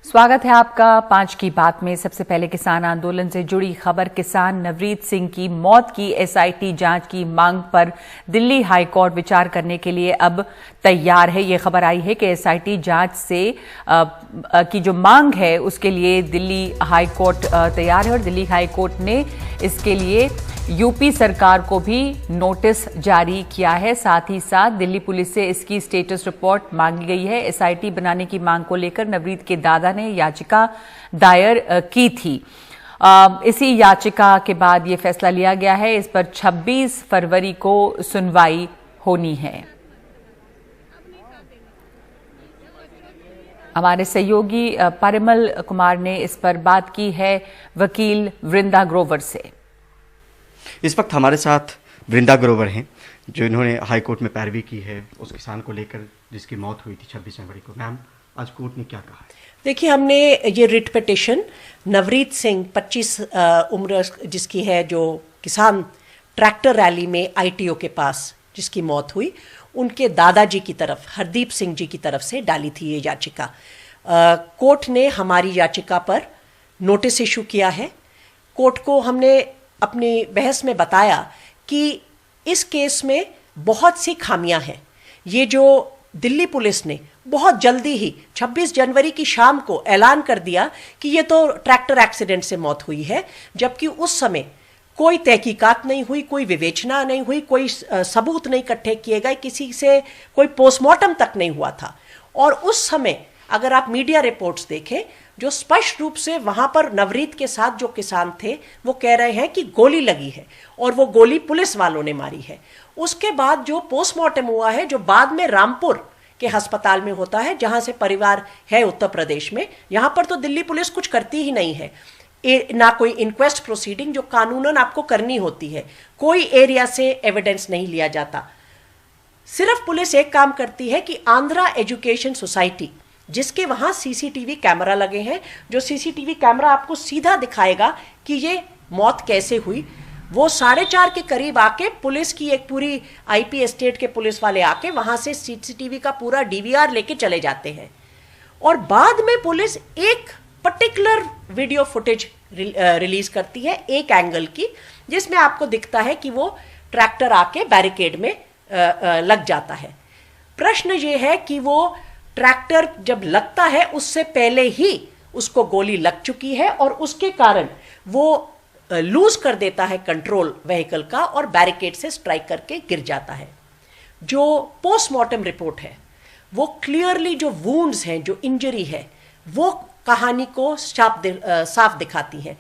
स्वागत है आपका 5 की बात में। सबसे पहले किसान आंदोलन से जुड़ी खबर। किसान नवरीत सिंह की मौत की एसआईटी जांच की मांग पर दिल्ली हाई कोर्ट विचार करने के लिए अब तैयार है। ये खबर आई है कि एसआईटी जांच से की जो मांग है उसके लिए दिल्ली हाई कोर्ट तैयार है और दिल्ली हाई कोर्ट ने इसके लिए यूपी सरकार को भी नोटिस जारी किया है। साथ ही साथ दिल्ली पुलिस से इसकी स्टेटस रिपोर्ट मांगी गई है। एसआईटी बनाने की मांग को लेकर नवरीत के दादा ने याचिका दायर की थी। इसी याचिका के बाद ये फैसला लिया गया है। इस पर 26 फरवरी को सुनवाई होनी है। हमारे सहयोगी परिमल कुमार ने इस पर बात की है वकील वृंदा ग्रोवर से। इस वक्त हमारे साथ वृंदा ग्रोवर हैं जो इन्होंने हाई कोर्ट में पैरवी की है उस किसान को लेकर जिसकी मौत हुई थी 26 जनवरी को। मैम, आज कोर्ट ने क्या कहा है? देखिए, हमने ये रिट पिटिशन नवरीत सिंह 25 उम्र जिसकी है, जो किसान ट्रैक्टर रैली में आईटीओ के पास जिसकी मौत हुई, उनके दादाजी की तरफ हरदीप सिंह जी की तरफ से डाली थी ये याचिका। कोर्ट ने हमारी याचिका पर नोटिस इशू किया है। कोर्ट को हमने अपनी बहस में बताया कि इस केस में बहुत सी खामियां हैं। ये जो दिल्ली पुलिस ने बहुत जल्दी ही 26 जनवरी की शाम को ऐलान कर दिया कि ये तो ट्रैक्टर एक्सीडेंट से मौत हुई है, जबकि उस समय कोई तहकीकात नहीं हुई, कोई विवेचना नहीं हुई, कोई सबूत नहीं इकट्ठे किए गए, किसी से कोई पोस्टमार्टम तक नहीं हुआ था। और उस समय अगर आप मीडिया रिपोर्ट्स देखें, जो स्पष्ट रूप से वहां पर नवरीत के साथ जो किसान थे वो कह रहे हैं कि गोली लगी है और वो गोली पुलिस वालों ने मारी है। उसके बाद जो पोस्टमार्टम हुआ है, जो बाद में रामपुर के अस्पताल में होता है, जहां से परिवार है उत्तर प्रदेश में, यहां पर तो दिल्ली पुलिस कुछ करती ही नहीं है, ना कोई इंक्वेस्ट प्रोसीडिंग जो कानूनन आपको करनी होती है, कोई एरिया से एविडेंस नहीं लिया जाता। सिर्फ पुलिस एक काम करती है कि आंध्रा एजुकेशन सोसाइटी, जिसके वहां सीसीटीवी कैमरा लगे हैं, जो सीसीटीवी कैमरा आपको सीधा दिखाएगा कि ये मौत कैसे हुई, वो 4:30 के करीब आके पुलिस की एक पूरी आईपी एस्टेट के पुलिस वाले आके वहां से सीसीटीवी का पूरा डीवीआर लेके चले जाते हैं। और बाद में पुलिस एक पर्टिकुलर वीडियो फुटेज रिलीज करती है, एक एंगल की, जिसमें आपको दिखता है कि वो ट्रैक्टर आके बैरिकेड में लग जाता है। प्रश्न ये है कि वो ट्रैक्टर जब लगता है उससे पहले ही उसको गोली लग चुकी है और उसके कारण वो लूज कर देता है कंट्रोल व्हीकल का और बैरिकेड से स्ट्राइक करके गिर जाता है। जो पोस्टमार्टम रिपोर्ट है वो क्लियरली जो वुंड्स हैं, जो इंजरी है, वो कहानी को साफ दिखाती है।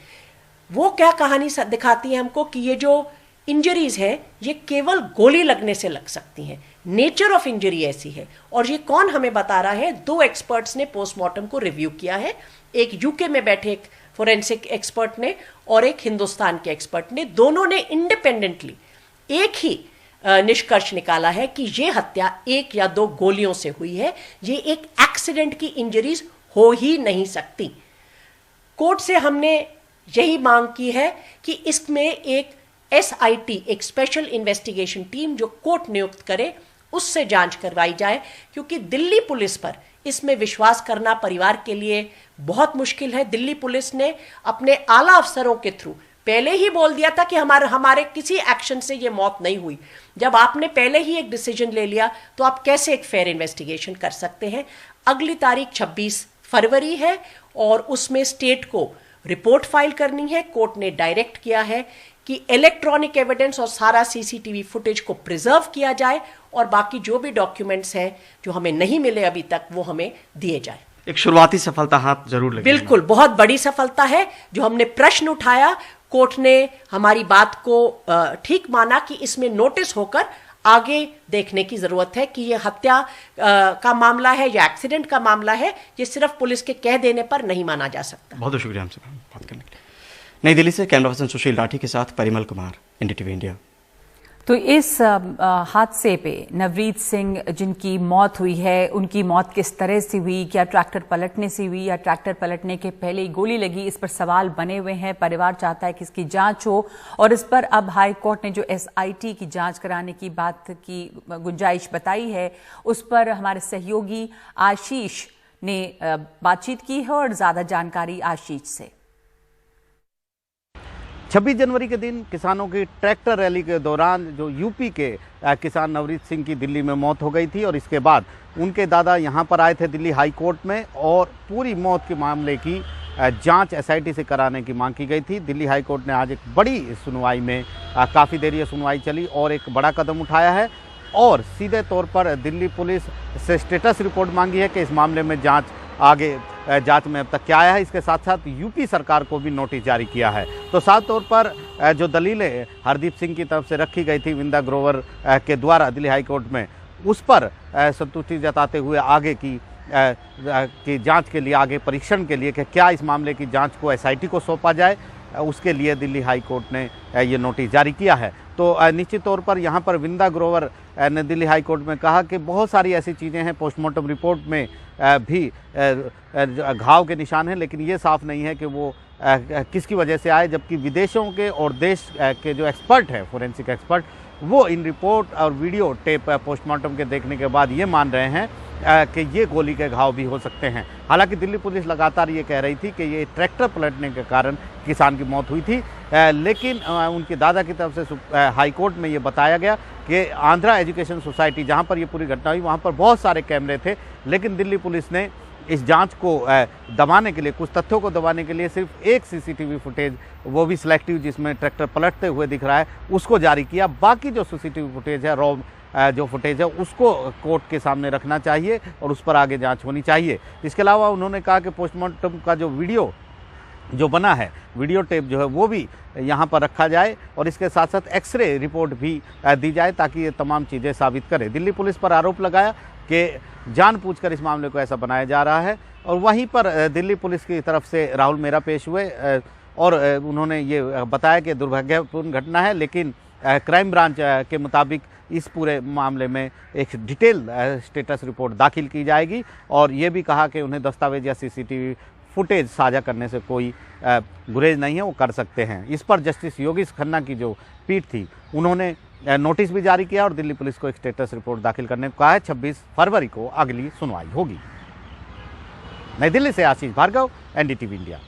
वो क्या कहानी दिखाती है हमको कि ये जो इंजरीज है ये केवल गोली लगने से लग सकती हैं। नेचर ऑफ इंजरी ऐसी है। और ये कौन हमें बता रहा है? 2 एक्सपर्ट्स ने पोस्टमार्टम को रिव्यू किया है। एक यूके में बैठे एक फोरेंसिक एक्सपर्ट ने और एक हिंदुस्तान के एक्सपर्ट ने। दोनों ने इंडिपेंडेंटली एक ही निष्कर्ष निकाला है कि ये हत्या 1 या 2 गोलियों से हुई है। ये एक एक्सीडेंट की इंजरीज हो ही नहीं सकती। कोर्ट से हमने यही मांग की है कि इसमें एक एसआईटी, एक स्पेशल इन्वेस्टिगेशन टीम जो कोर्ट नियुक्त करे, उससे जांच करवाई जाए, क्योंकि दिल्ली पुलिस पर इसमें विश्वास करना परिवार के लिए बहुत मुश्किल है। दिल्ली पुलिस ने अपने आला अफसरों के थ्रू पहले ही बोल दिया था कि हमारे किसी एक्शन से ये मौत नहीं हुई। जब आपने पहले ही एक डिसीजन ले लिया तो आप कैसे एक फेयर इन्वेस्टिगेशन कर सकते हैं? अगली तारीख 26 फरवरी है और उसमें स्टेट को रिपोर्ट फाइल करनी है। कोर्ट ने डायरेक्ट किया है कि इलेक्ट्रॉनिक एविडेंस और सारा सीसीटीवी फुटेज को प्रिजर्व किया जाए और बाकी जो भी डॉक्यूमेंट्स हैं जो हमें नहीं मिले अभी तक वो हमें दिए जाए। एक शुरुआती सफलता हाथ जरूर लगी। बिल्कुल, बहुत बड़ी सफलता है। जो हमने प्रश्न उठाया, कोर्ट ने हमारी बात को ठीक माना कि इसमें नोटिस होकर आगे देखने की जरूरत है कि ये हत्या का मामला है या एक्सीडेंट का मामला है। ये सिर्फ पुलिस के कह देने पर नहीं माना जा सकता। बहुत शुक्रिया हमसे बात करने के लिए। नई दिल्ली से कैमरा पर्सन सुशील राठी के साथ परिमल कुमार, एनडीटीवी इंडिया। तो इस हादसे पे नवरीत सिंह जिनकी मौत हुई है, उनकी मौत किस तरह से हुई? क्या ट्रैक्टर पलटने से हुई या ट्रैक्टर पलटने के पहले ही गोली लगी? इस पर सवाल बने हुए हैं। परिवार चाहता है कि इसकी जांच हो और इस पर अब हाई कोर्ट ने जो एसआईटी की जांच कराने की बात की गुंजाइश बताई है, उस पर हमारे सहयोगी आशीष ने बातचीत की है और ज्यादा जानकारी आशीष से। 26 जनवरी के दिन किसानों की ट्रैक्टर रैली के दौरान जो यूपी के किसान नवरीत सिंह की दिल्ली में मौत हो गई थी और इसके बाद उनके दादा यहां पर आए थे दिल्ली हाई कोर्ट में और पूरी मौत के मामले की जांच एसआईटी से कराने की मांग की गई थी। दिल्ली हाई कोर्ट ने आज एक बड़ी सुनवाई में काफ़ी देर ये सुनवाई चली और एक बड़ा कदम उठाया है और सीधे तौर पर दिल्ली पुलिस से स्टेटस रिपोर्ट मांगी है कि इस मामले में जांच में अब तक क्या आया है। इसके साथ साथ यूपी सरकार को भी नोटिस जारी किया है। तो साफ तौर पर जो दलीलें हरदीप सिंह की तरफ से रखी गई थी विंदा ग्रोवर के द्वारा दिल्ली हाई कोर्ट में, उस पर संतुष्टि जताते हुए आगे की जांच के लिए, आगे परीक्षण के लिए कि क्या इस मामले की जांच को एसआईटी को सौंपा जाए, उसके लिए दिल्ली हाई कोर्ट ने ये नोटिस जारी किया है। तो निश्चित तौर पर यहाँ पर विंदा ग्रोवर ने दिल्ली हाई कोर्ट में कहा कि बहुत सारी ऐसी चीज़ें हैं पोस्टमार्टम रिपोर्ट में भी घाव के निशान हैं, लेकिन ये साफ नहीं है कि वो किसकी वजह से आए, जबकि विदेशों के और देश के जो एक्सपर्ट हैं, फोरेंसिक एक्सपर्ट, वो इन रिपोर्ट और वीडियो टेप पोस्टमार्टम के देखने के बाद ये मान रहे हैं कि ये गोली के घाव भी हो सकते हैं। हालांकि दिल्ली पुलिस लगातार ये कह रही थी कि ये ट्रैक्टर पलटने के कारण किसान की मौत हुई थी, लेकिन उनके दादा की तरफ से हाई कोर्ट में ये बताया गया कि आंध्रा एजुकेशन सोसाइटी जहाँ पर ये पूरी घटना हुई वहाँ पर बहुत सारे कैमरे थे, लेकिन दिल्ली पुलिस ने इस जांच को दबाने के लिए, कुछ तथ्यों को दबाने के लिए सिर्फ एक सीसीटीवी फुटेज, वो भी सिलेक्टिव, जिसमें ट्रैक्टर पलटते हुए दिख रहा है, उसको जारी किया। बाकी जो सीसीटीवी फुटेज है, रॉ जो फुटेज है, उसको कोर्ट के सामने रखना चाहिए और उस पर आगे जांच होनी चाहिए। इसके अलावा उन्होंने कहा कि पोस्टमार्टम का जो वीडियो जो बना है, वीडियो टेप जो है, वो भी यहाँ पर रखा जाए और इसके साथ साथ एक्सरे रिपोर्ट भी दी जाए ताकि ये तमाम चीज़ें साबित करे। दिल्ली पुलिस पर आरोप लगाया कि जानबूझकर इस मामले को ऐसा बनाया जा रहा है और वहीं पर दिल्ली पुलिस की तरफ से राहुल मेहरा पेश हुए और उन्होंने ये बताया कि दुर्भाग्यपूर्ण घटना है, लेकिन क्राइम ब्रांच के मुताबिक इस पूरे मामले में एक डिटेल स्टेटस रिपोर्ट दाखिल की जाएगी और ये भी कहा कि उन्हें दस्तावेज या सीसीटीवी फुटेज साझा करने से कोई गुरेज नहीं है, वो कर सकते हैं। इस पर जस्टिस योगेश खन्ना की जो पीठ थी, उन्होंने नोटिस भी जारी किया और दिल्ली पुलिस को एक स्टेटस रिपोर्ट दाखिल करने को कहा है। 26 फरवरी को अगली सुनवाई होगी। नई दिल्ली से आशीष भार्गव, एनडीटीवी इंडिया।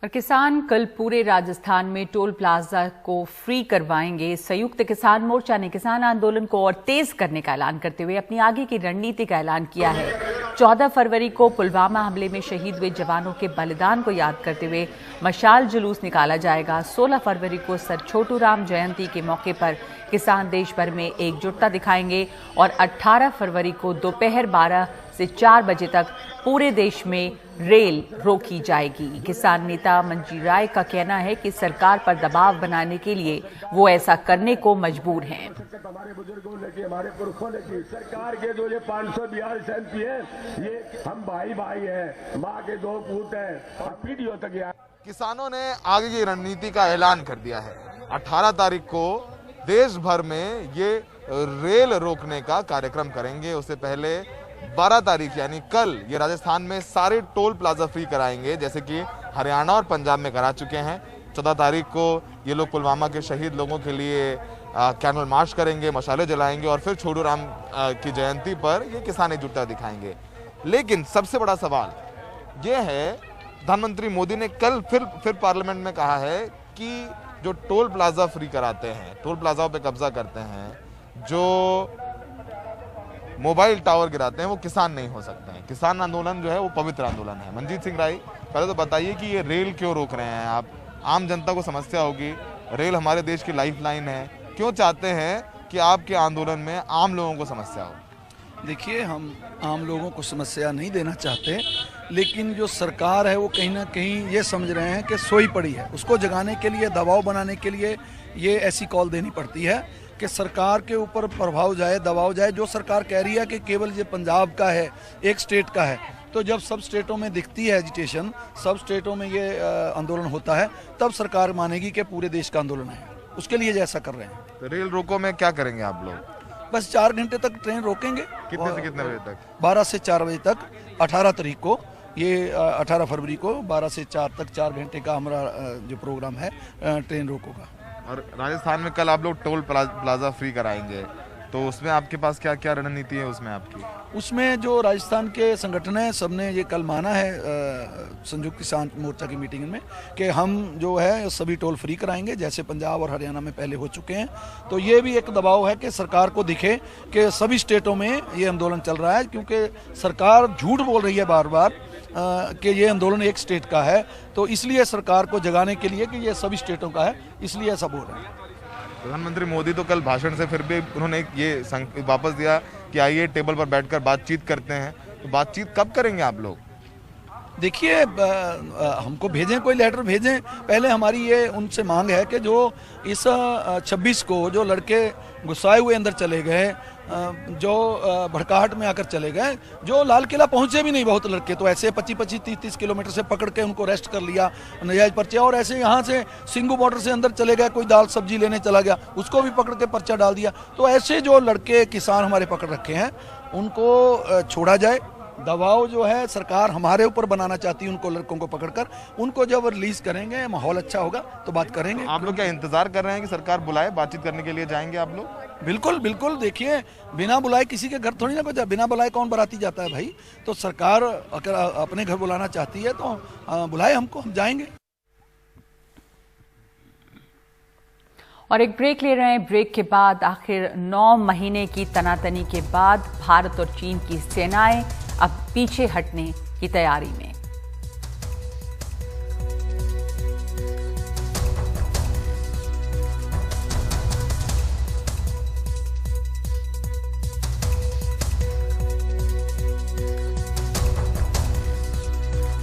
और किसान कल पूरे राजस्थान में टोल प्लाजा को फ्री करवाएंगे। संयुक्त किसान मोर्चा ने किसान आंदोलन को और तेज करने का ऐलान करते हुए अपनी आगे की रणनीति का ऐलान किया है। 14 फरवरी को पुलवामा हमले में शहीद हुए जवानों के बलिदान को याद करते हुए मशाल जुलूस निकाला जाएगा। 16 फरवरी को सर छोटू राम जयंती के मौके पर किसान देश भर में एकजुटता दिखाएंगे और 18 फरवरी को दोपहर 12 से 4 बजे तक पूरे देश में रेल रोकी जाएगी। किसान नेता मंजी राय का कहना है कि सरकार पर दबाव बनाने के लिए वो ऐसा करने को मजबूर हैं। हमारे बुजुर्गों ने की, हमारे पुरखों ने की, सरकार के जो ये 542 एमपी है, ये हम भाई भाई हैं, माँ के 2 पूत हैं और पीढ़ियों तक यार। किसानों ने आगे की रणनीति का ऐलान कर दिया है। 18 तारीख को देश भर में ये रेल रोकने का कार्यक्रम करेंगे। उससे पहले 12 तारीख यानी कल ये राजस्थान में सारे टोल प्लाजा फ्री कराएंगे, जैसे कि हरियाणा और पंजाब में करा चुके हैं। 14 तारीख को ये लोग पुलवामा के शहीद लोगों के लिए कैंडल मार्च करेंगे, मशाले जलाएंगे और फिर छोटू राम की जयंती पर ये किसान एकजुटता दिखाएंगे। लेकिन सबसे बड़ा सवाल ये है, प्रधानमंत्री मोदी ने कल फिर पार्लियामेंट में कहा है कि जो टोल प्लाजा फ्री कराते हैं, टोल प्लाजाओं पे कब्जा करते हैं, जो मोबाइल टावर गिराते हैं, वो किसान नहीं हो सकते हैं। किसान आंदोलन जो है वो पवित्र आंदोलन है। मनजीत सिंह राय, पहले तो बताइए कि ये रेल क्यों रोक रहे हैं आप? आम जनता को समस्या होगी, रेल हमारे देश की लाइफलाइन है, क्यों चाहते हैं कि आपके आंदोलन में आम लोगों को समस्या हो? देखिए, हम आम लोगों को समस्या नहीं देना चाहते, लेकिन जो सरकार है वो कहीं ना कहीं ये समझ रहे हैं कि सोई पड़ी है। उसको जगाने के लिए, दबाव बनाने के लिए ये ऐसी कॉल देनी पड़ती है कि सरकार के ऊपर प्रभाव जाए, दबाव जाए। जो सरकार कह रही है कि केवल ये पंजाब का है, एक स्टेट का है, तो जब सब स्टेटों में दिखती है एजिटेशन, सब स्टेटों में ये आंदोलन होता है, तब सरकार मानेगी कि पूरे देश का आंदोलन है। उसके लिए जैसा कर रहे हैं। तो रेल रोको में क्या करेंगे आप लोग? बस 4 घंटे तक ट्रेन रोकेंगे। कितने से कितने बजे तक? 12 से 4 बजे तक। 18 तारीख को, ये 18 फरवरी को 12 से 4 तक 4 घंटे का हमारा जो प्रोग्राम है, ट्रेन रोको का। और राजस्थान में कल आप लोग टोल प्लाजा फ्री कराएंगे, तो उसमें आपके पास क्या क्या रणनीति है उसमें आपकी? उसमें जो राजस्थान के संगठन हैं सबने ये कल माना है संयुक्त किसान मोर्चा की मीटिंग में कि हम जो है सभी टोल फ्री कराएंगे जैसे पंजाब और हरियाणा में पहले हो चुके हैं। तो ये भी एक दबाव है कि सरकार को दिखे कि सभी स्टेटों में ये आंदोलन चल रहा है, क्योंकि सरकार झूठ बोल रही है बार बार कि ये आंदोलन एक स्टेट का है। तो इसलिए सरकार को जगाने के लिए कि ये सभी स्टेटों का है, इसलिए ऐसा बोल रहे हैं। प्रधानमंत्री मोदी तो कल भाषण से फिर भी उन्होंने ये वापस दिया कि आइए टेबल पर बैठकर बातचीत करते हैं। तो बातचीत कब करेंगे आप लोग? देखिए हमको भेजें, कोई लेटर भेजें। पहले हमारी ये उनसे मांग है कि जो इस 26 को जो लड़के गुस्साए हुए अंदर चले गए, जो भड़काहट में आकर चले गए, जो लाल किला पहुंचे भी नहीं बहुत लड़के, तो ऐसे 25-25, 30-30 किलोमीटर से पकड़ के उनको अरेस्ट कर लिया, नजायज पर्चे। और ऐसे यहाँ से सिंगू बॉर्डर से अंदर चले गए, कोई दाल सब्जी लेने चला गया, उसको भी पकड़ के पर्चा डाल दिया। तो ऐसे जो लड़के किसान हमारे पकड़ रखे हैं उनको छोड़ा जाए। दबाव जो है सरकार हमारे ऊपर बनाना चाहती है, उनको लड़कों को पकड़कर उनको जब रिलीज करेंगे, माहौल अच्छा होगा तो बात करेंगे। आप लोग क्या इंतजार कर रहे हैं कि सरकार बुलाए, बातचीत करने के लिए जाएंगे आप लोग? बिल्कुल बिल्कुल। देखिए बिना बुलाए किसी के घर थोड़ी ना कोई, बिना बुलाए कौन बाराती जाता है भाई। तो सरकार अगर अपने घर बुलाना चाहती है तो बुलाए हमको, हम जाएंगे। और एक ब्रेक ले रहे हैं। ब्रेक के बाद आखिर 9 महीने की तनातनी के बाद भारत और चीन की सेनाएं अब पीछे हटने की तैयारी में।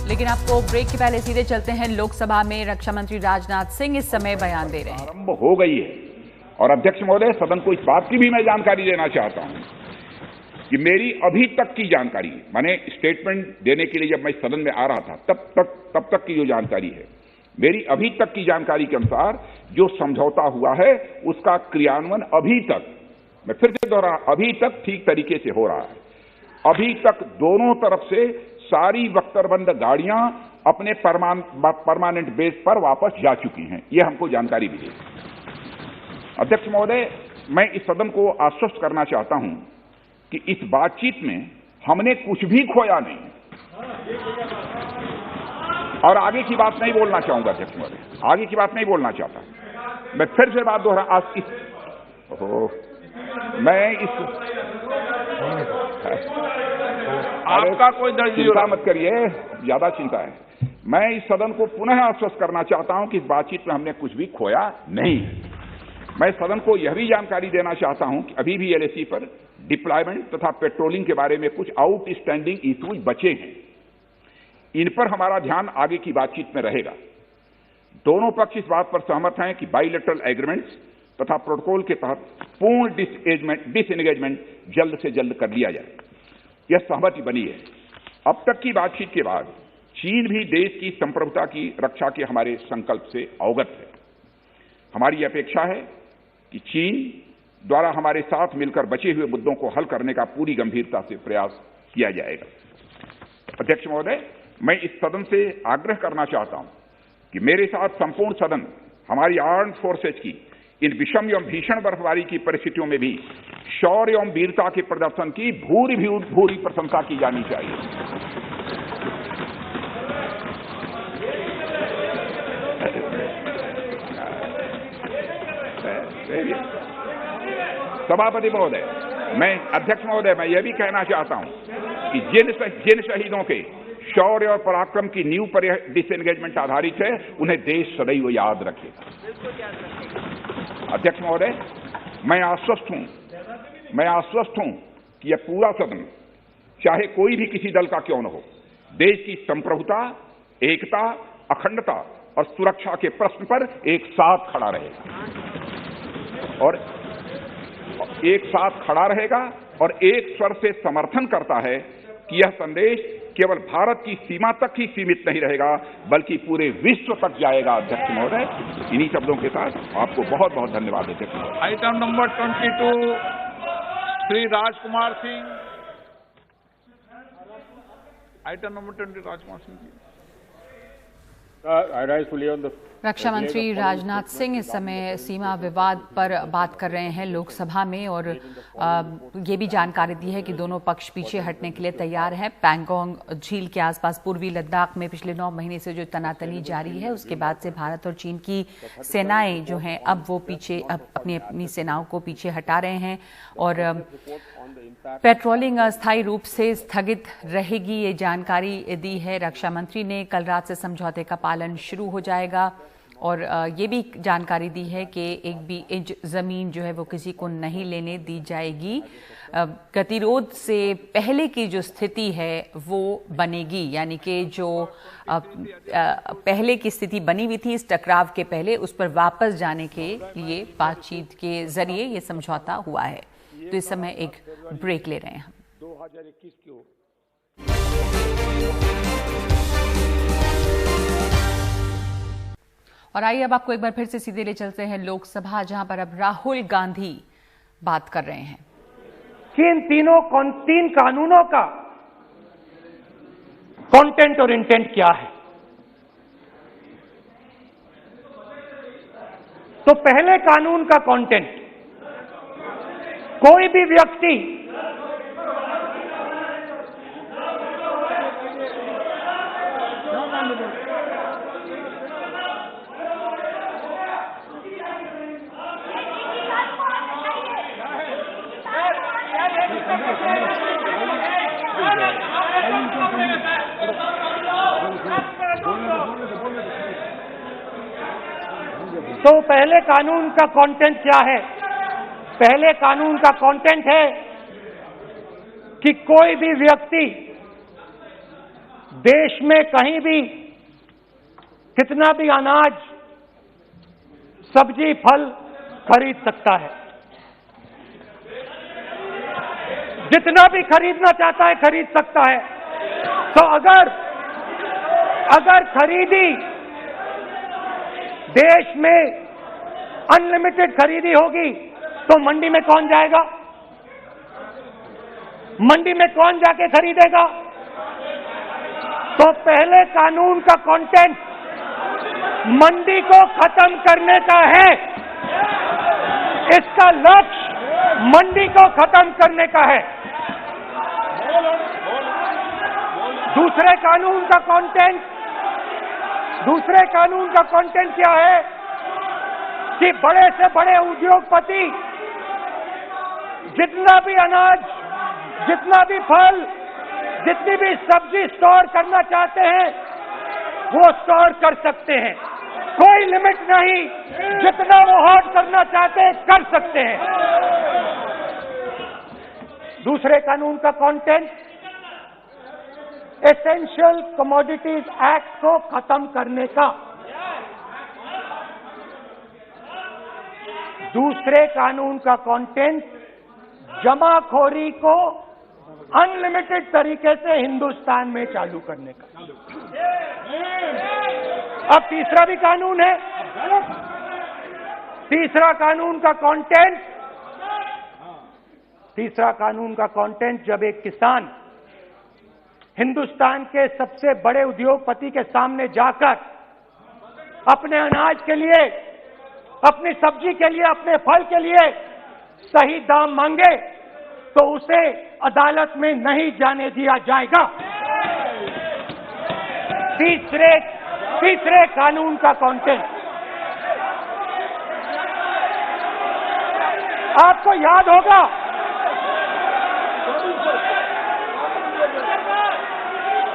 लेकिन आपको ब्रेक के पहले सीधे चलते हैं लोकसभा में। रक्षा मंत्री राजनाथ सिंह इस समय बयान दे रहे हैं। आरंभ हो गई है और अध्यक्ष महोदय सदन को इस बात की भी मैं जानकारी देना चाहता हूं कि मेरी अभी तक की जानकारी, माने स्टेटमेंट देने के लिए जब मैं सदन में आ रहा था तब तक की जो जानकारी है, मेरी अभी तक की जानकारी के अनुसार जो समझौता हुआ है उसका क्रियान्वयन अभी तक, मैं फिर से दोहरा, अभी तक ठीक तरीके से हो रहा है। अभी तक दोनों तरफ से सारी बख्तरबंद गाड़ियां अपने परमानेंट बेस पर वापस जा चुकी हैं, यह हमको जानकारी मिली। अध्यक्ष महोदय, मैं इस सदन को आश्वस्त करना चाहता हूं कि इस बातचीत में हमने कुछ भी खोया नहीं और आगे की बात नहीं बोलना चाहूंगा। अध्यक्ष महोदय, आगे की बात नहीं बोलना चाहता। मैं फिर से बात दोहरा, आपका कोई दर्द चिंता मत करिए, ज्यादा चिंता है। मैं इस सदन को पुनः आश्वस्त करना चाहता हूं कि इस बातचीत में हमने कुछ भी खोया नहीं। मैं सदन को यह भी जानकारी देना चाहता हूं कि अभी भी एलएसी पर डिप्लॉयमेंट तथा पेट्रोलिंग के बारे में कुछ आउटस्टैंडिंग इश्यूज बचे हैं। इन पर हमारा ध्यान आगे की बातचीत में रहेगा। दोनों पक्ष इस बात पर सहमत हैं कि बाइलेटरल एग्रीमेंट्स तथा प्रोटोकॉल के तहत पूर्ण डिसएंगेजमेंट जल्द से जल्द कर लिया जाए, यह सहमति बनी है। अब तक की बातचीत के बाद चीन भी देश की संप्रभुता की रक्षा के हमारे संकल्प से अवगत है। हमारी अपेक्षा है कि चीन द्वारा हमारे साथ मिलकर बचे हुए मुद्दों को हल करने का पूरी गंभीरता से प्रयास किया जाएगा। अध्यक्ष महोदय, मैं इस सदन से आग्रह करना चाहता हूं कि मेरे साथ संपूर्ण सदन हमारी आर्म्ड फोर्सेज की इन विषम एवं भीषण बर्फबारी की परिस्थितियों में भी शौर्य एवं वीरता के प्रदर्शन की भूरी प्रशंसा की जानी चाहिए। सभापति महोदय, अध्यक्ष महोदय, मैं यह भी कहना चाहता हूं कि जिन शहीदों के शौर्य और पराक्रम की नींव पर यह डिसएंगेजमेंट आधारित है, उन्हें देश सदैव याद रखेगा। अध्यक्ष महोदय, मैं आश्वस्त हूं कि यह पूरा सदन, चाहे कोई भी किसी दल का क्यों न हो, देश की संप्रभुता, एकता, अखंडता और सुरक्षा के प्रश्न पर एक साथ खड़ा रहेगा और एक स्वर से समर्थन करता है कि यह संदेश केवल भारत की सीमा तक ही सीमित नहीं रहेगा बल्कि पूरे विश्व तक जाएगा। अध्यक्ष महोदय, इन्हीं शब्दों के साथ आपको बहुत बहुत धन्यवाद देते हैं। Item number 22 Shri Rajkumar Singh. Item number 20 Rajkumar Singh ji. I rise fully on the Raksha Mantri Rajnath Singh इस समय सीमा विवाद पर बात कर रहे हैं लोकसभा में और ये भी जानकारी दी है कि दोनों पक्ष पीछे हटने के लिए तैयार हैं। पैंगोंग झील के आसपास पूर्वी लद्दाख में पिछले 9 महीने से जो तनातनी जारी है उसके बाद से भारत और चीन की सेनाएं जो हैं अब वो पीछे अपनी सेनाओं को पीछे हटा रहे हैं और पेट्रोलिंग अस्थायी रूप से स्थगित रहेगी, ये जानकारी दी है रक्षा मंत्री ने। कल रात से समझौते का पालन शुरू हो जाएगा और ये भी जानकारी दी है कि एक भी इंच जमीन जो है वो किसी को नहीं लेने दी जाएगी। गतिरोध से पहले की जो स्थिति है वो बनेगी, यानी कि जो पहले की स्थिति बनी हुई थी इस टकराव के पहले उस पर वापस जाने के लिए बातचीत के जरिए ये समझौता हुआ है। तो इस समय एक ब्रेक ले रहे हैं हम। 2021 की ओर और आइए अब आपको एक बार फिर से सीधे ले चलते हैं लोकसभा, जहां पर अब राहुल गांधी बात कर रहे हैं कि इन तीन कानूनों का कंटेंट और इंटेंट क्या है। तो पहले कानून का कंटेंट, कोई भी व्यक्ति तो पहले कानून का कंटेंट क्या है? पहले कानून का कंटेंट है कि कोई भी व्यक्ति देश में कहीं भी कितना भी अनाज, सब्जी, फल खरीद सकता है, जितना भी खरीदना चाहता है खरीद सकता है। तो अगर खरीदी देश में अनलिमिटेड खरीदी होगी तो मंडी में कौन जाएगा? मंडी में कौन जाके खरीदेगा? तो पहले कानून का कंटेंट मंडी को खत्म करने का है। इसका लक्ष्य मंडी को खत्म करने का है। दूसरे कानून का कंटेंट क्या है कि बड़े से बड़े उद्योगपति जितना भी अनाज, जितना भी फल, जितनी भी सब्जी स्टोर करना चाहते हैं वो स्टोर कर सकते हैं, कोई लिमिट नहीं, जितना वो होल्ड करना चाहते हैं कर सकते हैं। दूसरे कानून का कंटेंट एसेंशियल कमोडिटीज एक्ट को खत्म करने का। दूसरे कानून का कंटेंट जमाखोरी को अनलिमिटेड तरीके से हिंदुस्तान में चालू करने का। अब तीसरा भी कानून है। तीसरा कानून का कंटेंट जब एक किसान हिंदुस्तान के सबसे बड़े उद्योगपति के सामने जाकर अपने अनाज के लिए, अपनी सब्जी के लिए, अपने फल के लिए सही दाम मांगे तो उसे अदालत में नहीं जाने दिया जाएगा। तीसरे कानून का कंटेंट आपको याद होगा,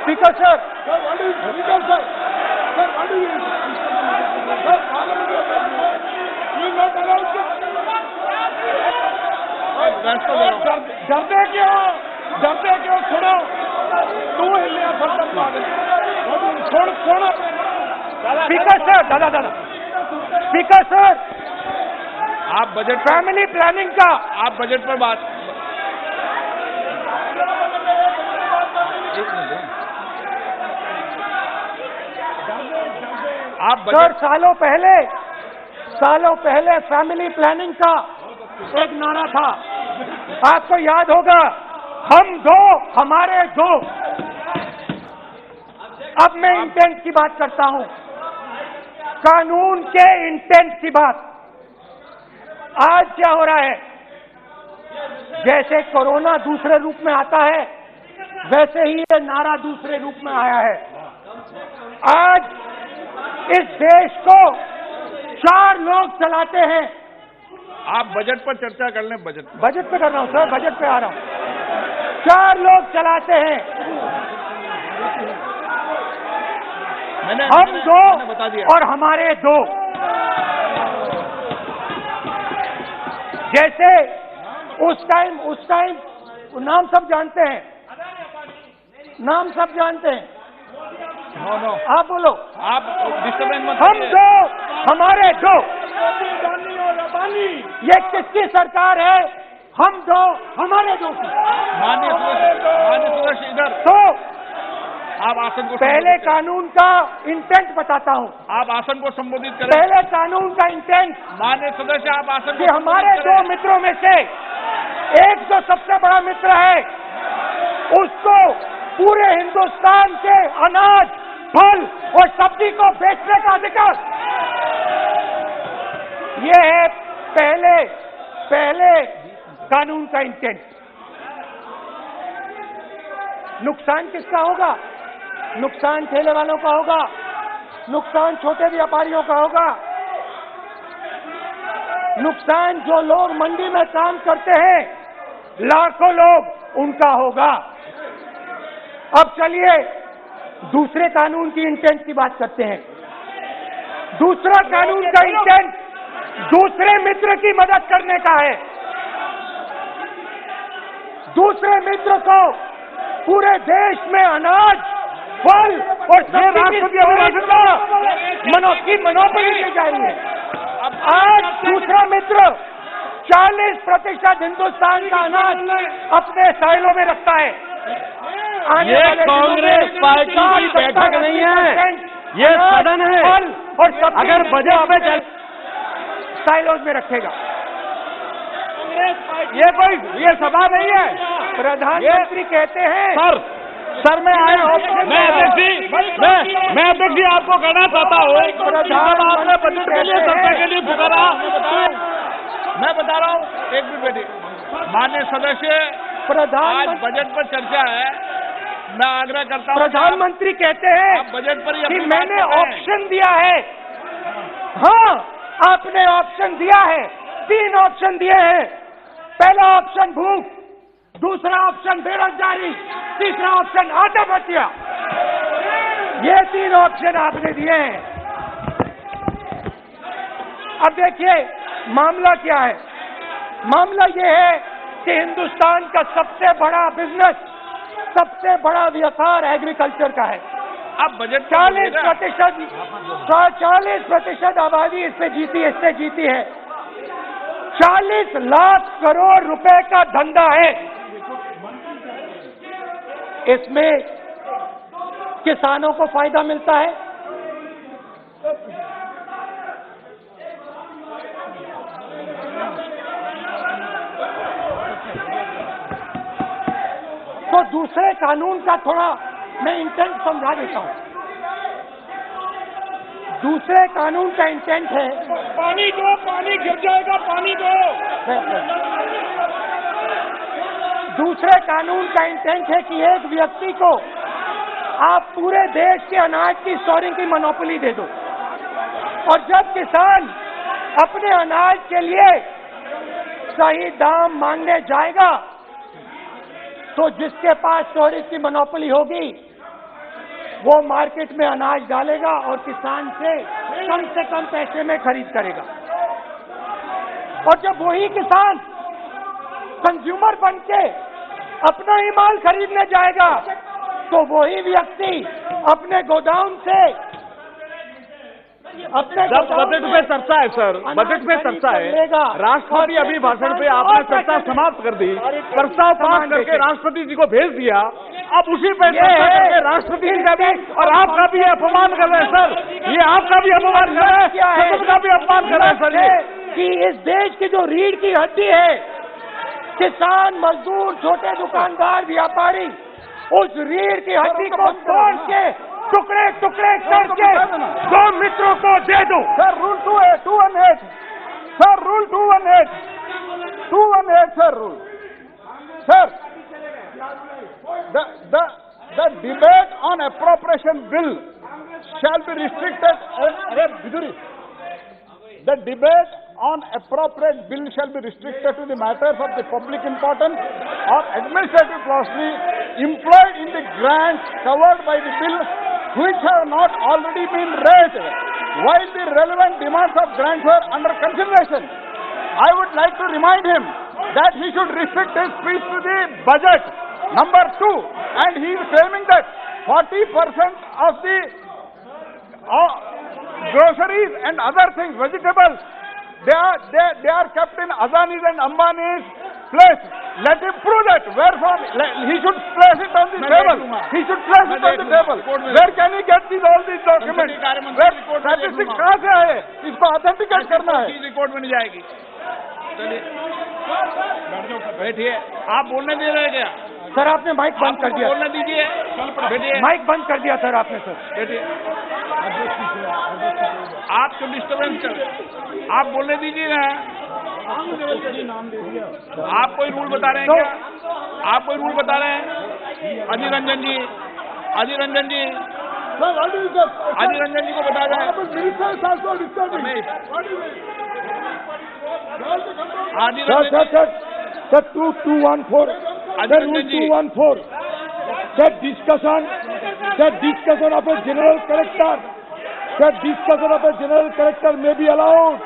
स्पीकर सर, डरते क्यों? छोड़ो, तू हिलिया छोड़। स्पीकर सर, दादा स्पीकर सर, आप बजट, फैमिली प्लानिंग का, आप बजट पर बात, आप सर, सालों पहले फैमिली प्लानिंग का एक नारा था, आपको याद होगा, हम दो हमारे दो। अब मैं इंटेंट की बात करता हूं। कानून के इंटेंट की बात। आज क्या हो रहा है, जैसे कोरोना दूसरे रूप में आता है वैसे ही ये नारा दूसरे रूप में आया है। आज इस देश को 4 लोग चलाते हैं। आप बजट पर चर्चा कर लें। बजट पे कर रहा हूं सर, बजट पे आ रहा हूं। 4 लोग चलाते हैं, हम 2 और हमारे 2। जैसे उस टाइम नाम सब जानते हैं, नाम सब जानते हैं। नो आप बोलो। आप डिस्टर्बेंस मत हम 2, हमारे 2। ये किसकी सरकार है? हम 2, हमारे 2 की। माननीय सदस्य इधर। तो आप आसन को पहले कानून का इंटेंट बताता हूं। आप आसन को संबोधित करें। पहले कानून का इंटेंट, माननीय सदस्य आप आसन कि हमारे 2 मित्रों में से एक जो सबसे बड़ा मित्र है उसको पूरे हिंदुस्तान के अनाज, फल और सब्जी को बेचने का अधिकार। ये है पहले कानून का इंटेंट। नुकसान किसका होगा? नुकसान ठेले वालों का होगा, नुकसान छोटे व्यापारियों का होगा, नुकसान जो लोग मंडी में काम करते हैं, लाखों लोग, उनका होगा। अब चलिए दूसरे कानून की इंटेंट की बात करते हैं। दूसरा कानून का इंटेंट दूसरे मित्र की मदद करने का है। दूसरे मित्र को पूरे देश में अनाज, फल और सब्जी की मोनोपोली दी जा रही है। आज दूसरा मित्र 40% हिंदुस्तान का अनाज अपने साइलों में रखता है। ये कांग्रेस पार्टी की बैठक नहीं है, ये सदन है। और अगर बजट में साइलोज में रखेगा, ये सभा नहीं है। प्रधानमंत्री कहते हैं सर मैं अध्यक्ष जी आपको कहना चाहता हूँ, आपने बजट के लिए चर्चा के लिए पुकारा। मैं बता रहा हूँ, एक मिनट बैठिए। माननीय सदस्य, आज बजट पर चर्चा है, मैं आग्रह करता हूँ। प्रधानमंत्री कहते हैं बजट पर कि मैंने ऑप्शन दिया है। हाँ, आपने ऑप्शन दिया है। 3 ऑप्शन दिए हैं। पहला ऑप्शन भूख, दूसरा ऑप्शन बेरोजगारी, तीसरा ऑप्शन आत्महत्या। ये 3 ऑप्शन आपने दिए हैं। अब देखिए मामला क्या है। मामला ये है कि हिंदुस्तान का सबसे बड़ा बिजनेस, सबसे बड़ा व्यापार एग्रीकल्चर का है। अब बजट 40% आबादी इससे जीती है। 40 लाख करोड़ रुपए का धंधा है। इसमें किसानों को फायदा मिलता है, तो दूसरे कानून का थोड़ा मैं इंटेंट समझा देता हूं। दूसरे कानून का इंटेंट है, पानी दो, पानी गिर जाएगा, पानी दो। दूसरे कानून का इंटेंट है कि एक व्यक्ति को आप पूरे देश के अनाज की स्टोरिंग की मोनोपोली दे दो, और जब किसान अपने अनाज के लिए सही दाम मांगने जाएगा तो जिसके पास स्टोरेज की मोनोपोली होगी वो मार्केट में अनाज डालेगा और किसान से कम पैसे में खरीद करेगा। और जब वही किसान कंज्यूमर बन के अपना ही माल खरीदने जाएगा तो वही व्यक्ति अपने गोदाम से बजट पे चर्चा है सर, बजट पे चर्चा है। राष्ट्रपति अभी भाषण पे आपने चर्चा समाप्त कर दी, प्रस्ताव पास करके राष्ट्रपति जी को भेज दिया। अब उसी पे चर्चा करके राष्ट्रपति जी का भी और आपका भी अपमान कर रहे हैं सर। ये आपका भी अपमान कर रहे हैं, सबका भी अपमान कर रहे हैं सर। ये कि इस देश की जो रीढ़ की हड्डी है, किसान, मजदूर, छोटे दुकानदार, व्यापारी, उस रीढ़ की हड्डी को तोड़ के टुकड़े टुकड़े करके दो मित्रों को दे दो। Sir rule 218 sir rule 218 sir rule sir the debate on appropriation bill shall be restricted. The debate on appropriate bill shall be restricted to the matters of the public importance or administrative costly employed in the grants covered by the bill which have not already been raised while the relevant demands of grants are under consideration. I would like to remind him that he should restrict his speech to the budget. Number 2, and he is claiming that 40% of the groceries and other things, vegetables, they are kept in Adani's and Ambani's place. Let him prove that. Where from? He should place it on the table. He should place it on the table. Where can he get all these documents? Where statistics कहाँ से आए? इसको authenticate करना है. Record में नहीं जाएगी. चलिए बैठिए. आप बोलने दे रहे क्या? सर आपने माइक बंद कर दिया. बोलने दीजिए. बैठिए. माइक बंद कर दिया सर आपने. सर बैठिए. आप तो डिस्टर्बेंस कर. आप बोलने दीजिए ना. आप कोई रूल बता रहे हैं क्या? आप कोई रूल बता रहे हैं? अधीर रंजन जी, अधीर रंजन जी, अधीर रंजन जी को बता जाए. Sir 2214. Sir rule 214. Sir discussion of a general character. Sir discussion of a general character may be allowed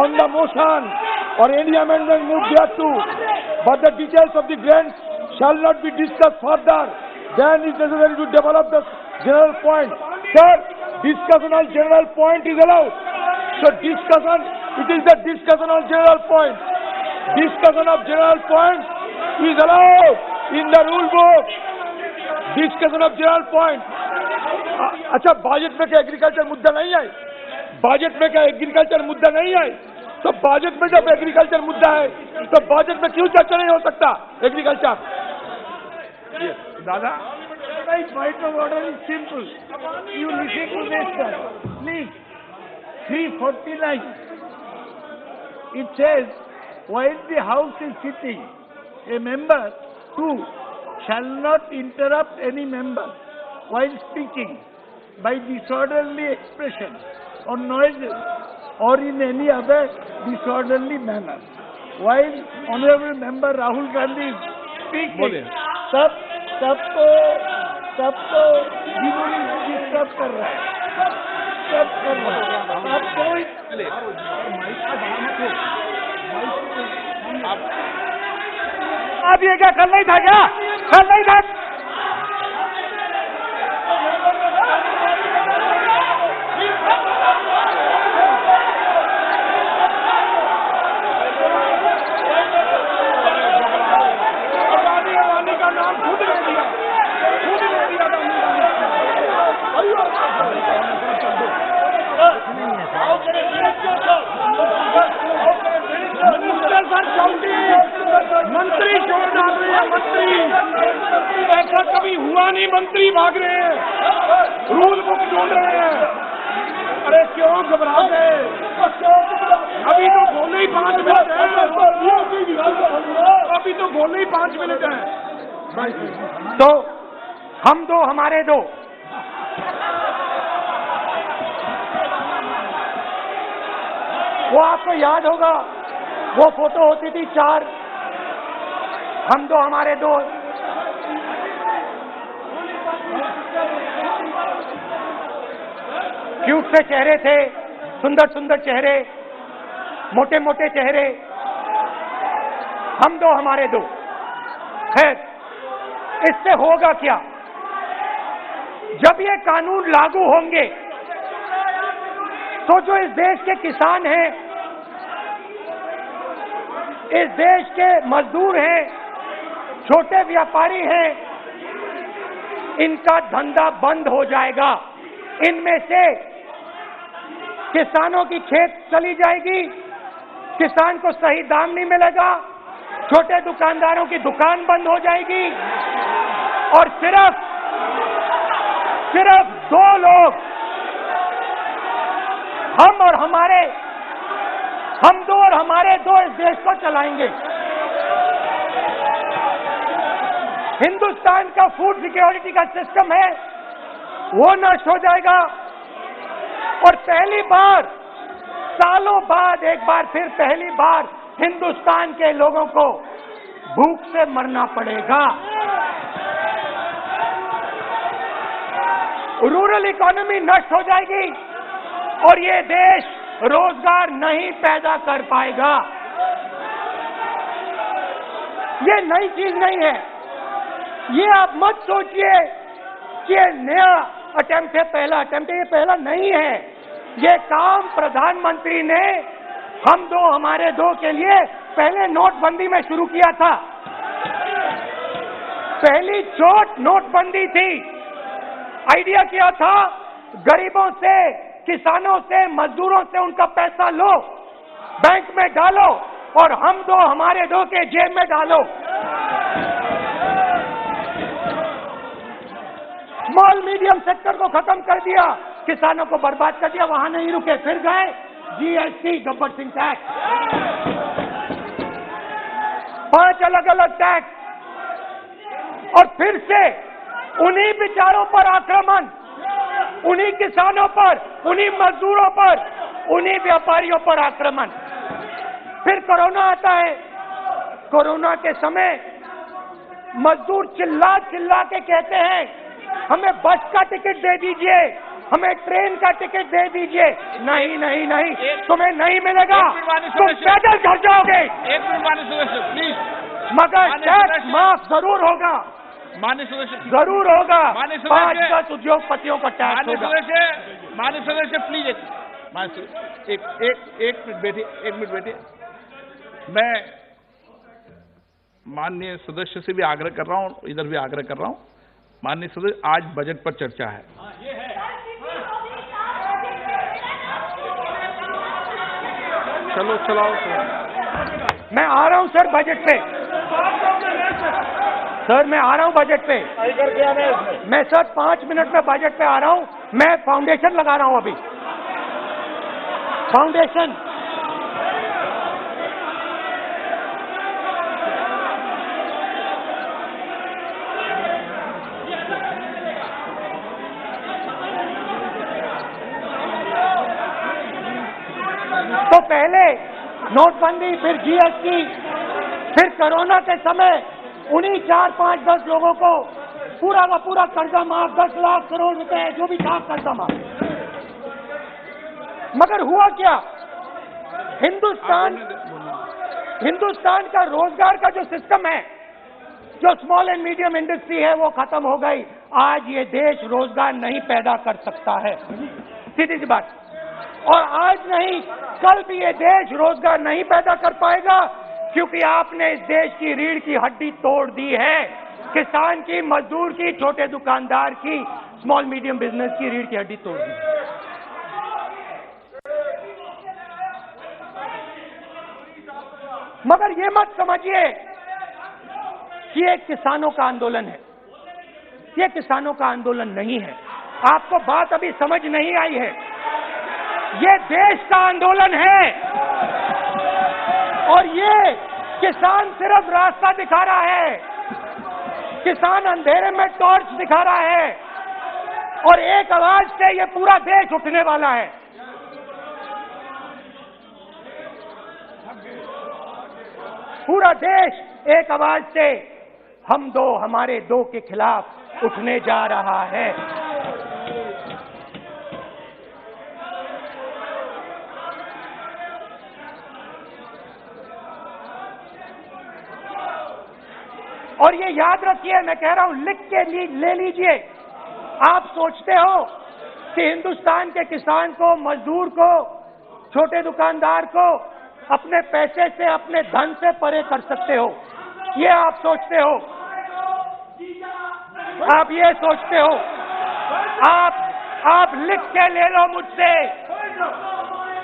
on the motion or any amendment moved thereto, but the details of the grants shall not be discussed further than is necessary to develop the general point. Sir, discussion on general point is allowed. So discussion, it is the discussion on general point. Discussion of general point is allowed in the rule book. Discussion of general point. अच्छा budget में क्या agriculture मुद्दा नहीं है? Budget में क्या agriculture मुद्दा नहीं है? तो बजट में जब एग्रीकल्चर मुद्दा है तो बजट में क्यों चर्चा नहीं हो सकता एग्रीकल्चर? दादा, point of order is simple. You listen to this, sir. Please. 349. It says, while the house is sitting, a member, 2, shall not interrupt any member while speaking by disorderly expression or noises or in any other disorderly manner. While Honorable Member Rahul Gandhi is speaking, सबको disturb कर रहा है. आप ये क्या कल नहीं था क्या? कल नहीं था. का नाम खुद ले दिया. मंत्री क्यों डाल रहे हैं? मंत्री ऐसा कभी हुआ नहीं. मंत्री भाग रहे हैं, रूल बुक ढूंढ रहे हैं. अरे क्यों घबरा गए? अभी तो बोले ही 5 मिनट है. अभी तो बोले ही 5 मिनट है. तो हम दो हमारे दो. वो आपको याद होगा वो फोटो होती थी 4, हम दो हमारे दो. क्यूट से चेहरे थे, सुंदर सुंदर चेहरे, मोटे मोटे चेहरे. हम दो हमारे दो. खैर इससे होगा क्या? जब ये कानून लागू होंगे तो जो इस देश के किसान हैं, इस देश के मजदूर हैं, छोटे व्यापारी हैं, इनका धंधा बंद हो जाएगा. इनमें से किसानों की खेत चली जाएगी, किसान को सही दाम नहीं मिलेगा, छोटे दुकानदारों की दुकान बंद हो जाएगी और सिर्फ दो लोग, हम दो और हमारे दो इस देश को चलाएंगे। हिंदुस्तान का फूड सिक्योरिटी का सिस्टम है वो नष्ट हो जाएगा और पहली बार सालों बाद एक बार फिर पहली बार हिंदुस्तान के लोगों को भूख से मरना पड़ेगा। रूरल इकोनॉमी नष्ट हो जाएगी और ये देश रोजगार नहीं पैदा कर पाएगा। ये नई चीज नहीं है। ये आप मत सोचिए कि ये नया अटेम्प्ट है, पहला अटेम्प्ट है। ये पहला नहीं है। ये काम प्रधानमंत्री ने हम दो हमारे दो के लिए पहले नोटबंदी में शुरू किया था। पहली चोट नोटबंदी थी। आइडिया किया था गरीबों से, किसानों से, मजदूरों से उनका पैसा लो, बैंक में डालो और हम दो हमारे दो के जेब में डालो। स्मॉल मीडियम सेक्टर को खत्म कर दिया, किसानों को बर्बाद कर दिया। वहां नहीं रुके, फिर गए जीएसटी, गब्बर सिंह टैक्स, 5 अलग अलग टैक्स और फिर से उन्हीं बेचारों पर आक्रमण, उन्हीं किसानों पर, उन्हीं मजदूरों पर, उन्हीं व्यापारियों पर आक्रमण। फिर कोरोना आता है। कोरोना के समय मजदूर चिल्ला चिल्ला के कहते हैं हमें बस का टिकट दे दीजिए, हमें ट्रेन का टिकट दे दीजिए। नहीं नहीं नहीं, तुम्हें नहीं मिलेगा, तुम पैदल घर जाओगे। मगर टैक्स माफ जरूर होगा, माननीय सदस्य जरूर होगा। माननीय 5-10 उद्योगपतियों का टैक्स होगा। माननीय सदस्य प्लीज एक मिनट बैठिए। मैं माननीय सदस्य से भी आग्रह कर रहा हूं, इधर भी आग्रह कर रहा हूं। माननीय सदस्य, आज बजट पर चर्चा है। चलो चलाओ। मैं आ रहा हूं सर बजट पे। सर मैं आ रहा हूं बजट पे। मैं सर 5 मिनट में बजट पे आ रहा हूं। मैं फाउंडेशन लगा रहा हूं अभी। फाउंडेशन तो पहले नोटबंदी, फिर जीएसटी, फिर कोरोना के समय उन्हीं 4, 5, 10 लोगों को पूरा का पूरा कर्जा माफ, 10 लाख करोड़ रुपए जो भी था कर्जा माफ। मगर हुआ क्या? हिंदुस्तान का रोजगार का जो सिस्टम है, जो स्मॉल एंड मीडियम इंडस्ट्री है, वो खत्म हो गई। आज ये देश रोजगार नहीं पैदा कर सकता है, सीधी सी बात। और आज नहीं, कल भी ये देश रोजगार नहीं पैदा कर पाएगा, क्योंकि आपने इस देश की रीढ़ की हड्डी तोड़ दी है। किसान की, मजदूर की, छोटे दुकानदार की, स्मॉल मीडियम बिजनेस की रीढ़ की हड्डी तोड़ दी। मगर ये मत समझिए कि ये किसानों का आंदोलन है। ये किसानों का आंदोलन नहीं है। आपको बात अभी समझ नहीं आई है। ये देश का आंदोलन है और ये किसान सिर्फ रास्ता दिखा रहा है। किसान अंधेरे में टॉर्च दिखा रहा है और एक आवाज से ये पूरा देश उठने वाला है। पूरा देश एक आवाज से हम दो हमारे दो के खिलाफ उठने जा रहा है। और ये याद रखिए, मैं कह रहा हूं, लिख के ले लीजिए। आप सोचते हो कि हिंदुस्तान के किसान को, मजदूर को, छोटे दुकानदार को अपने पैसे से, अपने धन से परे कर सकते हो, ये आप सोचते हो। आप ये सोचते हो। आप लिख के ले लो मुझसे,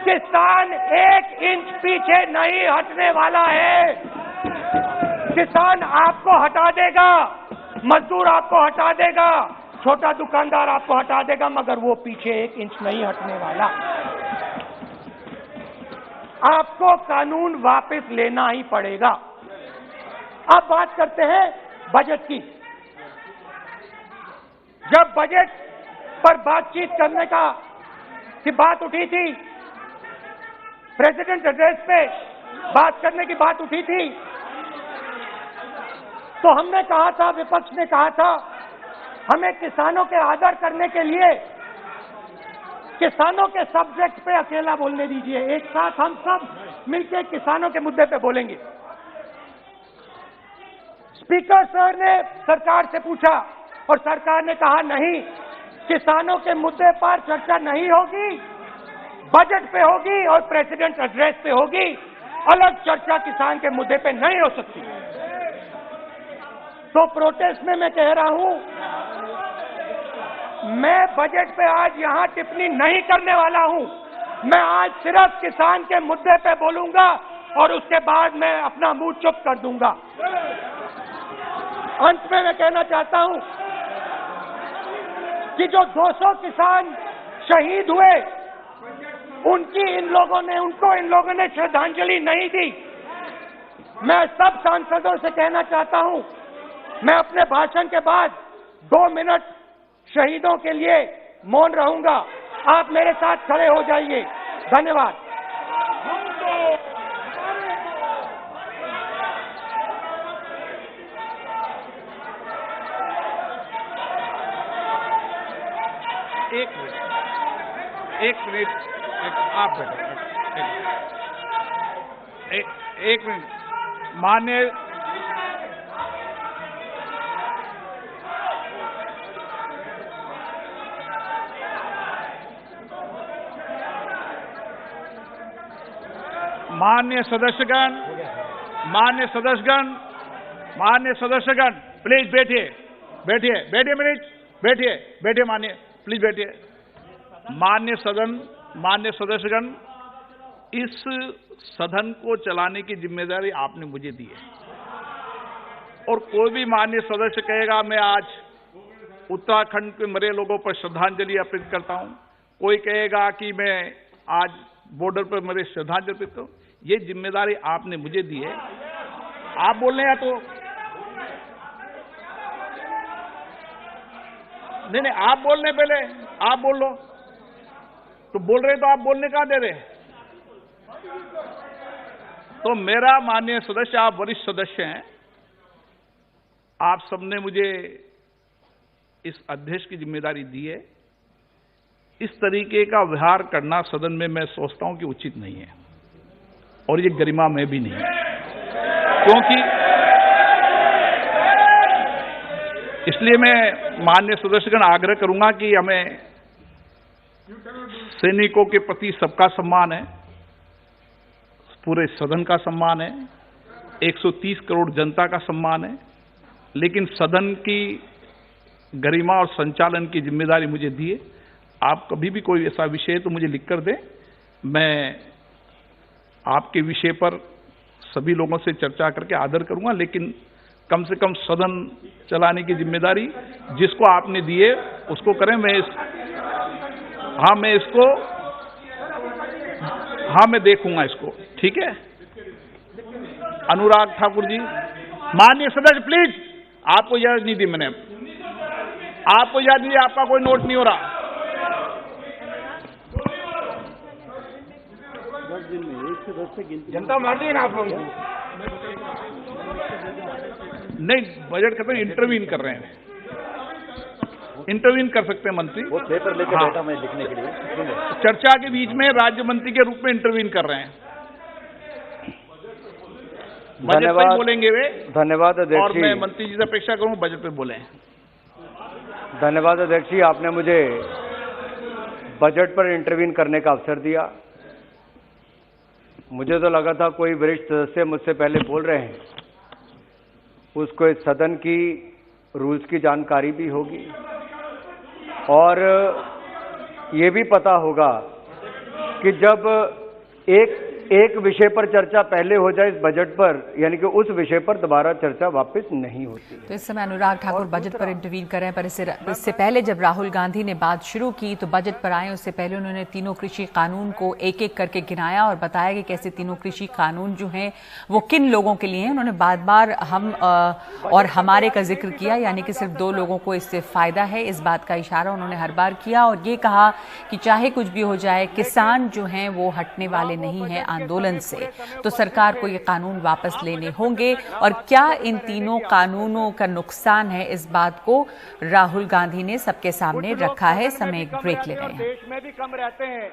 किसान 1 इंच पीछे नहीं हटने वाला है। किसान आपको हटा देगा, मजदूर आपको हटा देगा, छोटा दुकानदार आपको हटा देगा, मगर वो पीछे 1 इंच नहीं हटने वाला। आपको कानून वापस लेना ही पड़ेगा। अब बात करते हैं बजट की। जब बजट पर बातचीत करने की बात उठी थी, प्रेसिडेंट एड्रेस पे बात करने की बात उठी थी, तो हमने कहा था, विपक्ष ने कहा था, हमें किसानों के आदर करने के लिए किसानों के सब्जेक्ट पे अकेला बोलने दीजिए, एक साथ हम सब मिलकर किसानों के मुद्दे पे बोलेंगे। स्पीकर सर ने सरकार से पूछा और सरकार ने कहा नहीं, किसानों के मुद्दे पर चर्चा नहीं होगी, बजट पे होगी और प्रेसिडेंट एड्रेस पे होगी, अलग चर्चा किसान के मुद्दे पे नहीं हो सकती। तो प्रोटेस्ट में मैं कह रहा हूं, मैं बजट पे आज यहां टिप्पणी नहीं करने वाला हूं। मैं आज सिर्फ किसान के मुद्दे पे बोलूंगा और उसके बाद मैं अपना मुंह चुप कर दूंगा। अंत में मैं कहना चाहता हूं कि जो 200 किसान शहीद हुए, उनको इन लोगों ने श्रद्धांजलि नहीं दी। मैं सब सांसदों से कहना चाहता हूं, मैं अपने भाषण के बाद 2 मिनट शहीदों के लिए मौन रहूंगा। आप मेरे साथ खड़े हो जाइए। धन्यवाद। एक मिनट, आप बैठो। एक मिनट, माननीय सदस्यगण, प्लीज बैठिए, माननीय, प्लीज बैठिए। माननीय सदस्यगण, इस सदन को चलाने की जिम्मेदारी आपने मुझे दी है और कोई भी माननीय सदस्य कहेगा मैं आज उत्तराखंड के मरे लोगों पर श्रद्धांजलि अर्पित करता हूं, कोई कहेगा कि मैं आज बॉर्डर पर मरे श्रद्धांजलि अर्पित करूं, ये जिम्मेदारी आपने मुझे दी है। आप बोल रहे हैं तो नहीं, आप बोलने पहले आप बोल लो, तो बोल रहे तो आप बोलने कहां दे रहे? तो मेरा माननीय सदस्य, आप वरिष्ठ सदस्य हैं, आप सबने मुझे इस अध्यक्ष की जिम्मेदारी दी है। इस तरीके का व्यवहार करना सदन में मैं सोचता हूं कि उचित नहीं है और ये गरिमा में भी नहीं है, क्योंकि इसलिए मैं माननीय सदस्यगण आग्रह करूंगा कि हमें सैनिकों के प्रति सबका सम्मान है, पूरे सदन का सम्मान है, 130 करोड़ जनता का सम्मान है, लेकिन सदन की गरिमा और संचालन की जिम्मेदारी मुझे दी है। आप कभी भी कोई ऐसा विषय है तो मुझे लिखकर दें, मैं आपके विषय पर सभी लोगों से चर्चा करके आदर करूंगा, लेकिन कम से कम सदन चलाने की जिम्मेदारी जिसको आपने दी है उसको करें। मैं देखूंगा इसको, ठीक है। अनुराग ठाकुर जी, माननीय सदस्य प्लीज, आपको इजाजत नहीं दी मैंने, आपको इजाजत दी, आपका कोई नोट नहीं हो रहा। जनता मारती है ना आप लोगों को। नहीं, बजट खत्म, इंटरवीन कर रहे हैं, इंटरवीन कर सकते हैं मंत्री। वो पेपर लेके बैठा मैं लिखने के लिए। चर्चा के बीच में राज्य मंत्री के रूप में इंटरवीन कर रहे हैं। बजट पे बोलेंगे वे। धन्यवाद अध्यक्ष और मैं मंत्री जी से अपेक्षा करूं बजट पे बोले। धन्यवाद अध्यक्ष जी, आपने मुझे बजट पर इंटरवीन करने का अवसर दिया। मुझे तो लगा था कोई वरिष्ठ सदस्य मुझसे पहले बोल रहे हैं, उसको इस सदन की रूल्स की जानकारी भी होगी और ये भी पता होगा कि जब एक एक विषय पर चर्चा पहले हो जाए इस बजट पर, यानी कि उस विषय पर दोबारा चर्चा वापस नहीं होती। तो इस समय अनुराग ठाकुर बजट पर इंटरवीन कर रहे हैं, पर इससे पहले जब राहुल गांधी ने बात शुरू की तो बजट पर आए उससे पहले उन्होंने तीनों कृषि कानून को एक एक करके गिनाया और बताया कि कैसे तीनों कृषि कानून जो हैं वो किन लोगों के लिए हैं। उन्होंने बार बार हम और हमारे का जिक्र किया, यानी कि सिर्फ 2 लोगों को इससे फायदा है, इस बात का इशारा उन्होंने हर बार किया और ये कहा कि चाहे कुछ भी हो जाए किसान जो हैं वो हटने वाले नहीं हैं आंदोलन से, तो सरकार को ये कानून वापस लेने होंगे। और क्या इन तीनों कानूनों का नुकसान है, इस बात को राहुल गांधी ने सबके सामने रखा है। समय एक ब्रेक ले रहे हैं। देश में भी कम रहते हैं।